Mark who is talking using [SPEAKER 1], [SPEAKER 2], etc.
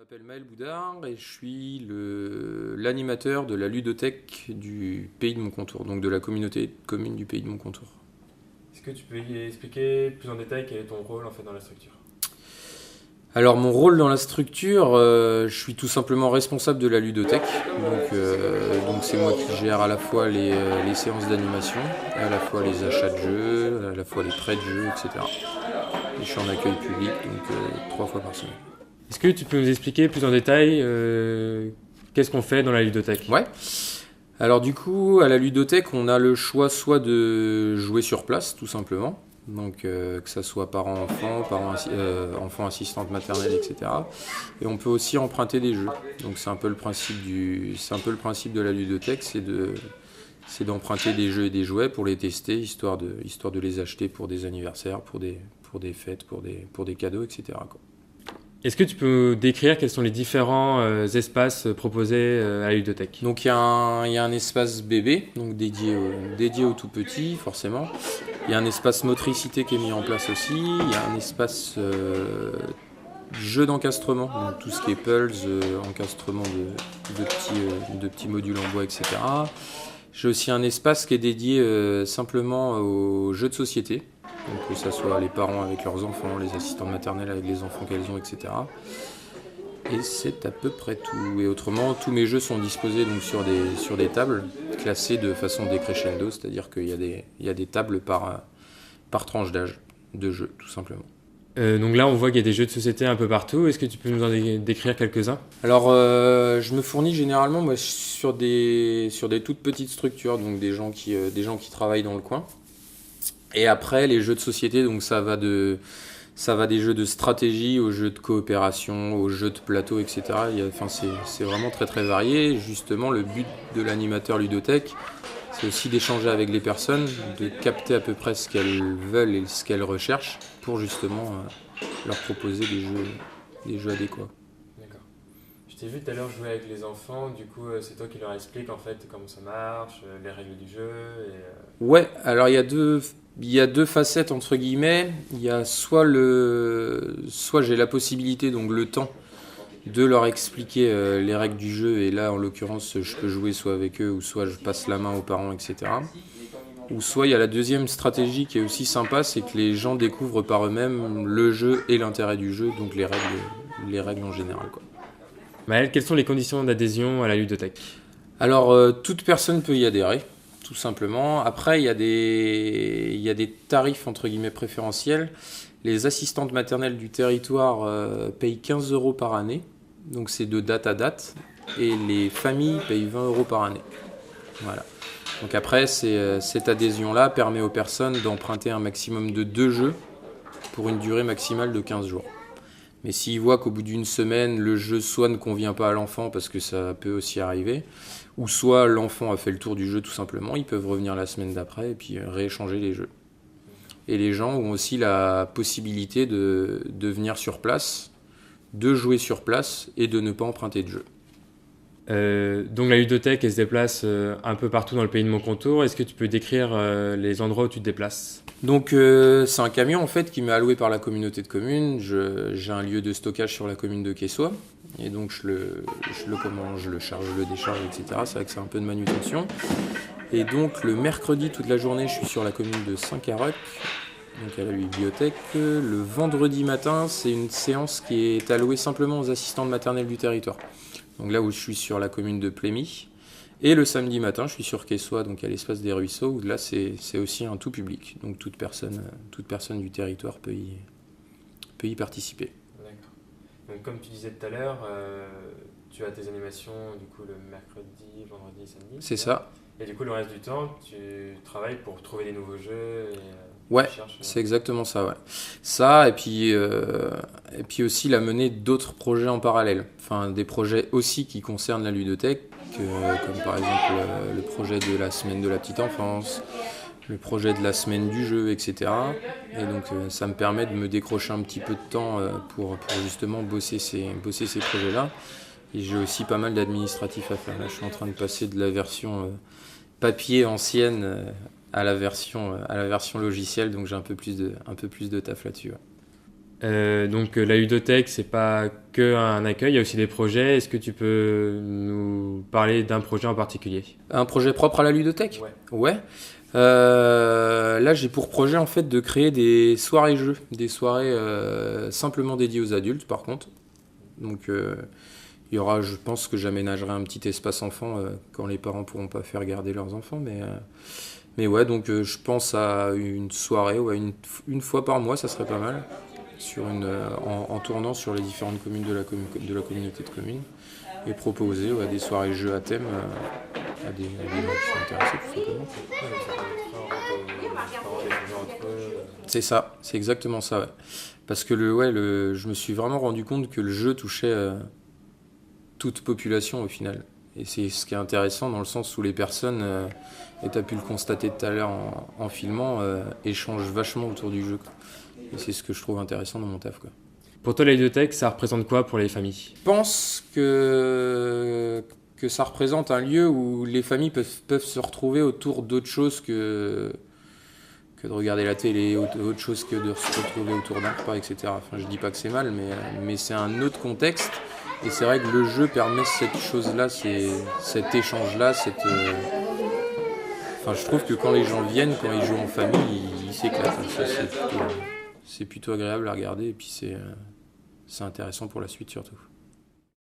[SPEAKER 1] m'appelle Maël Boudard et je suis l'animateur de la ludothèque du Pays de Moncontour, donc de la communauté de communes du Pays de Moncontour.
[SPEAKER 2] Est-ce que tu peux expliquer plus en détail quel est ton rôle en fait dans la structure?
[SPEAKER 1] Alors mon rôle dans la structure, je suis tout simplement responsable de la ludothèque, donc c'est moi qui gère à la fois les séances d'animation, à la fois les achats de jeux, à la fois les prêts de jeux, etc. Et je suis en accueil public, donc 3 fois par semaine.
[SPEAKER 2] Est-ce que tu peux nous expliquer plus en détail qu'est-ce qu'on fait dans la ludothèque?
[SPEAKER 1] Ouais. Alors du coup, à la ludothèque, on a le choix soit de jouer sur place, tout simplement, donc que ça soit parents-enfants, enfants assistantes maternelles, etc. Et on peut aussi emprunter des jeux. Donc c'est un peu le principe de la ludothèque, c'est d'emprunter des jeux et des jouets pour les tester, histoire de les acheter pour des anniversaires, pour des fêtes, pour des cadeaux, etc. quoi.
[SPEAKER 2] Est-ce que tu peux décrire quels sont les différents espaces proposés à la ludothèque?
[SPEAKER 1] Donc il y a un espace bébé, donc dédié aux tout petits, forcément. Il y a un espace motricité qui est mis en place aussi. Il y a un espace jeu d'encastrement, donc tout ce qui est pulse, encastrement de petits modules en bois, etc. J'ai aussi un espace qui est dédié simplement aux jeux de société. Donc que ce soit les parents avec leurs enfants, les assistantes maternelles avec les enfants qu'elles ont, etc. Et c'est à peu près tout. Et autrement, tous mes jeux sont disposés donc sur des tables classées de façon décrescendo, c'est-à-dire qu'il y a des tables par tranche d'âge de jeu, tout simplement.
[SPEAKER 2] Donc là, on voit qu'il y a des jeux de société un peu partout. Est-ce que tu peux nous en décrire quelques-uns?
[SPEAKER 1] Alors, je me fournis généralement moi, sur des toutes petites structures, donc des gens qui travaillent dans le coin. Et après, les jeux de société, donc ça va des jeux de stratégie aux jeux de coopération, aux jeux de plateau, etc. C'est vraiment très très varié. Justement, le but de l'animateur ludothèque, c'est aussi d'échanger avec les personnes, de capter à peu près ce qu'elles veulent et ce qu'elles recherchent pour justement leur proposer des jeux adéquats.
[SPEAKER 2] D'accord. Je t'ai vu tout à l'heure jouer avec les enfants, du coup c'est toi qui leur expliques en fait comment ça marche, les règles du jeu
[SPEAKER 1] Ouais, alors il y a deux facettes entre guillemets. Il y a soit j'ai la possibilité, donc le temps, de leur expliquer les règles du jeu, et là en l'occurrence je peux jouer soit avec eux ou soit je passe la main aux parents, etc. Ou soit il y a la deuxième stratégie qui est aussi sympa, c'est que les gens découvrent par eux-mêmes le jeu et l'intérêt du jeu, donc les règles en général, quoi.
[SPEAKER 2] Maël, quelles sont les conditions d'adhésion à la ludothèque?
[SPEAKER 1] Alors toute personne peut y adhérer, tout simplement. Après il y a des tarifs entre guillemets préférentiels. Les assistantes maternelles du territoire payent 15 € par année, donc c'est de date à date, et les familles payent 20 € par année. Voilà. Donc après, cette adhésion-là permet aux personnes d'emprunter un maximum de 2 jeux pour une durée maximale de 15 jours. Mais s'ils voient qu'au bout d'une semaine, le jeu soit ne convient pas à l'enfant, parce que ça peut aussi arriver, ou soit l'enfant a fait le tour du jeu tout simplement, ils peuvent revenir la semaine d'après et puis rééchanger les jeux. Et les gens ont aussi la possibilité de venir sur place, de jouer sur place et de ne pas emprunter de jeu.
[SPEAKER 2] Donc la ludothèque, elle se déplace un peu partout dans le pays de Moncontour. Est-ce que tu peux décrire les endroits où tu te déplaces?
[SPEAKER 1] Donc c'est un camion en fait qui m'est alloué par la communauté de communes. J'ai un lieu de stockage sur la commune de Quessoy. Et donc je le charge, je le décharge, etc. C'est vrai que c'est un peu de manutention. Et donc le mercredi toute la journée je suis sur la commune de Saint-Caroc, donc à la bibliothèque. Le vendredi matin c'est une séance qui est allouée simplement aux assistantes maternelles du territoire. Donc là où je suis sur la commune de Plémy. Et le samedi matin, je suis sur Quessoy, donc à l'espace des Ruisseaux, où là c'est aussi un tout public. Donc toute personne du territoire peut y participer.
[SPEAKER 2] D'accord. Donc comme tu disais tout à l'heure, tu as tes animations du coup le mercredi, vendredi, samedi.
[SPEAKER 1] C'est ça.
[SPEAKER 2] Et du coup le reste du temps, tu travailles pour trouver des nouveaux jeux
[SPEAKER 1] Ouais,
[SPEAKER 2] tu cherches,
[SPEAKER 1] c'est exactement ça, ouais. Ça, et puis aussi la mener d'autres projets en parallèle. Enfin, des projets aussi qui concernent la ludothèque, comme par exemple le projet de la semaine de la petite enfance, le projet de la semaine du jeu, etc. Et donc ça me permet de me décrocher un petit peu de temps pour justement bosser ces projets-là. Et j'ai aussi pas mal d'administratifs à faire. Là, je suis en train de passer de la version papier ancienne à la version logicielle, donc j'ai un peu plus de taf là-dessus. Ouais.
[SPEAKER 2] Donc la ludothèque, c'est pas que un accueil, il y a aussi des projets. Est-ce que tu peux nous parler d'un projet en particulier?
[SPEAKER 1] Un projet propre à la ludothèque? Ouais. Là, j'ai pour projet en fait de créer des soirées-jeux, des soirées simplement dédiées aux adultes par contre. Donc il y aura, je pense que j'aménagerai un petit espace enfant quand les parents pourront pas faire garder leurs enfants, mais ouais, donc je pense à une soirée, ouais, une fois par mois, ça serait pas mal, en tournant sur les différentes communes de la communauté de communes et proposer ouais, des soirées jeux à thème à des gens qui sont intéressés tout simplement. C'est ça, c'est exactement ça, ouais. Parce que je me suis vraiment rendu compte que le jeu touchait toute population au final. Et c'est ce qui est intéressant dans le sens où les personnes, et tu as pu le constater tout à l'heure en filmant, échangent vachement autour du jeu, quoi. Et c'est ce que je trouve intéressant dans mon taf, quoi.
[SPEAKER 2] Pour toi, la ludothèque, ça représente quoi pour les familles?
[SPEAKER 1] Je pense que ça représente un lieu où les familles peuvent se retrouver autour d'autre chose que de regarder la télé, autre chose que de se retrouver autour d'un repas, etc. Enfin, je dis pas que c'est mal, mais c'est un autre contexte. Et c'est vrai que le jeu permet cette chose-là, cet échange-là, Enfin, je trouve que quand les gens viennent, quand ils jouent en famille, ils s'éclatent. Ça, c'est plutôt agréable à regarder et puis c'est intéressant pour la suite surtout.